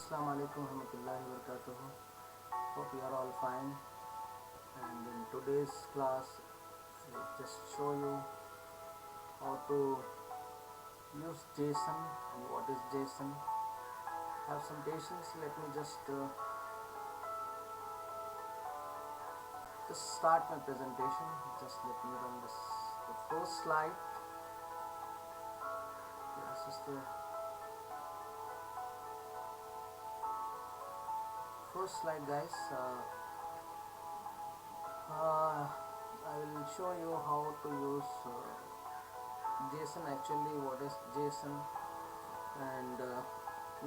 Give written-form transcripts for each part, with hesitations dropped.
Assalamu alaikum warahmatullahi wabarakatuh. Hope you are all fine. And in today's class, I just show you how to use JSON and what is JSON. Have some patience. Let me just start my presentation. Just let me run the first slide. This is the first slide, guys. I will show you how to use JSON. Actually, what is JSON? And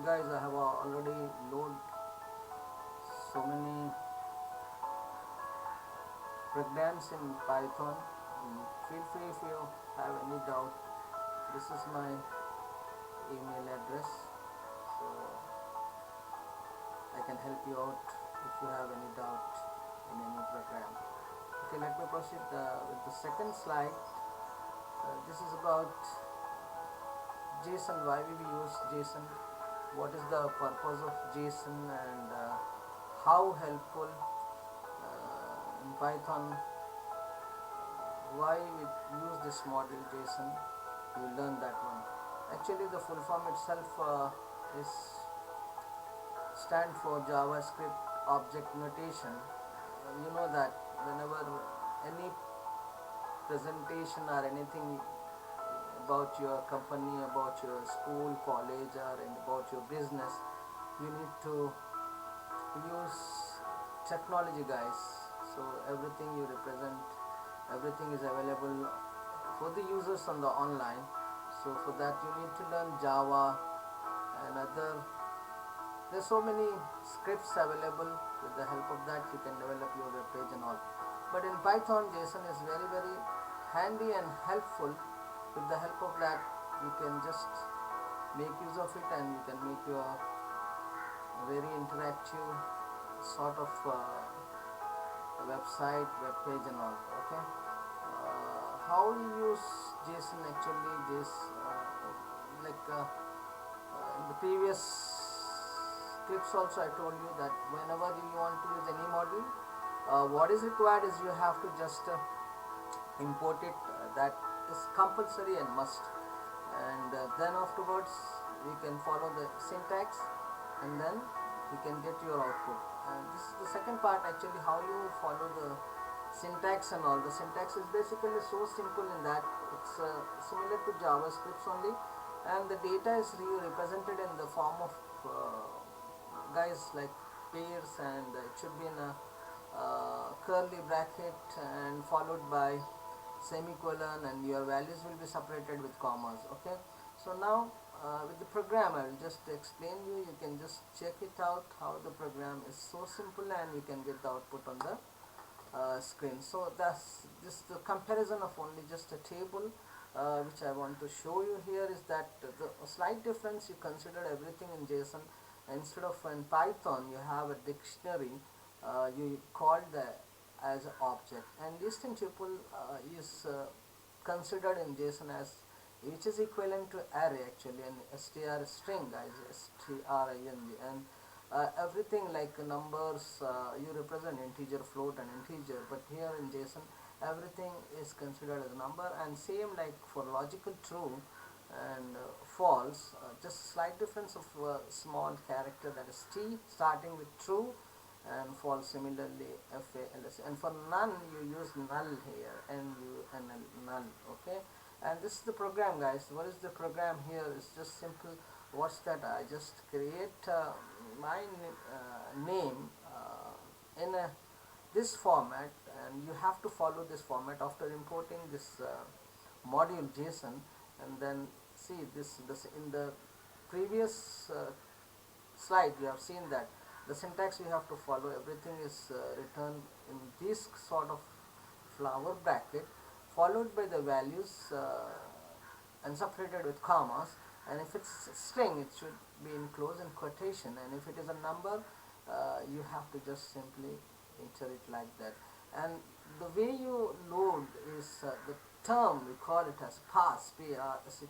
guys, I have already loaded so many programs in Python. Feel free if you have any doubt. This is my email address, so I can help you out if you have any doubt in any program. Okay, let me proceed with the second slide. This is about JSON, why we use JSON, what is the purpose of JSON, and how helpful in Python, why we use this model JSON. You will learn that one. Actually, the full form itself is stand for JavaScript Object Notation. You know that whenever any presentation or anything about your company, about your school, college, or about your business, you need to use technology, guys. So everything you represent, everything is available for the users on the online. So for that you need to learn Java and other. There's so many scripts available. With the help of that you can develop your web page and all. But in Python, JSON is very handy and helpful. With the help of that you can just make use of it, and you can make your very interactive sort of website, web page and all. Okay, how you use JSON? Actually, in the previous clips also I told you that whenever you want to use any model, what is required is you have to just import it. That is compulsory and must. And then afterwards we can follow the syntax, and then you can get your output. And this is the second part, actually, how you follow the syntax and all. The syntax is basically so simple in that it's similar to JavaScript only, and the data is represented in the form of guys like pairs, and it should be in a curly bracket and followed by semicolon, and your values will be separated with commas. Okay, so now with the program I will just explain you. You can just check it out how the program is so simple, and you can get the output on the screen. So that's this the comparison of only just a table, which I want to show you here is that the slight difference, you consider everything in JSON. Instead of in Python you have a dictionary, you call the as an object, and distinct tuple is considered in JSON as, which is equivalent to array actually, and str string, guys, string, and everything like numbers, you represent integer, float and integer, but here in JSON everything is considered as a number. And same like for logical true and false, just slight difference of small character, that is T starting with true, and false similarly FALS. And for none you use null here, NUNL, null. Okay, and this is the program, guys. What is the program here? Is just simple. What's that? I just create my name in this format, and you have to follow this format after importing this module JSON. And then see this in the previous slide you have seen that the syntax you have to follow, everything is written in this sort of flower bracket, followed by the values and separated with commas. And if it's string, it should be enclosed in quotation, and if it is a number, you have to just simply enter it like that. And the way you load is the term, we call it as pass,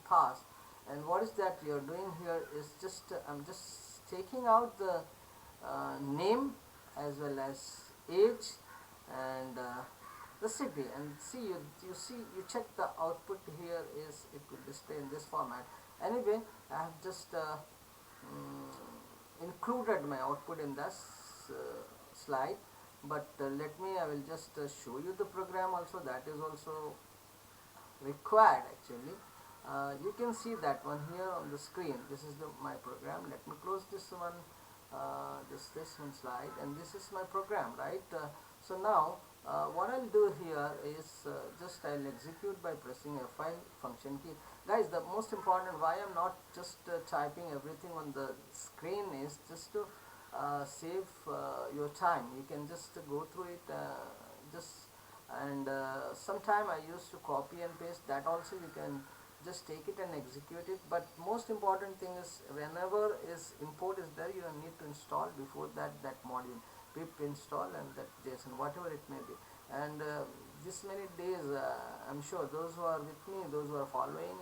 pass. And what is that you're doing here is just I'm just taking out the name as well as age and the city, and see, you see, you check the output here is it will display in this format. Anyway, I have just included my output in this slide, but let me, I will just show you the program also, that is also required actually. You can see that one here on the screen. This is my program. Let me close this one, this one slide, and this is my program, right? So now what I'll do here is just I'll execute by pressing F5 function key. Guys, the most important why I'm not just typing everything on the screen is just to save your time. You can just go through it, just, and sometime I used to copy and paste, that also you can just take it and execute it. But most important thing is, whenever is import is there, you need to install before that module, pip install and that JSON, whatever it may be. And this many days, I'm sure those who are with me, those who are following,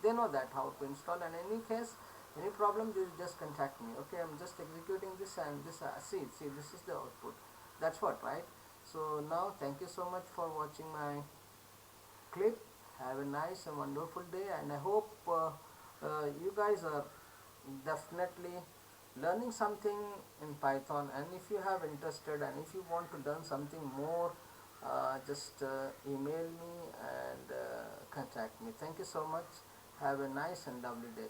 they know that how to install. And in any case, any problem, you just contact me. Okay, I'm just executing this, and this see, this is the output. That's what, right? So now thank you so much for watching my clip. Have a nice and wonderful day, and I hope you guys are definitely learning something in Python. And if you have interested and if you want to learn something more, just email me and contact me. Thank you so much. Have a nice and lovely day.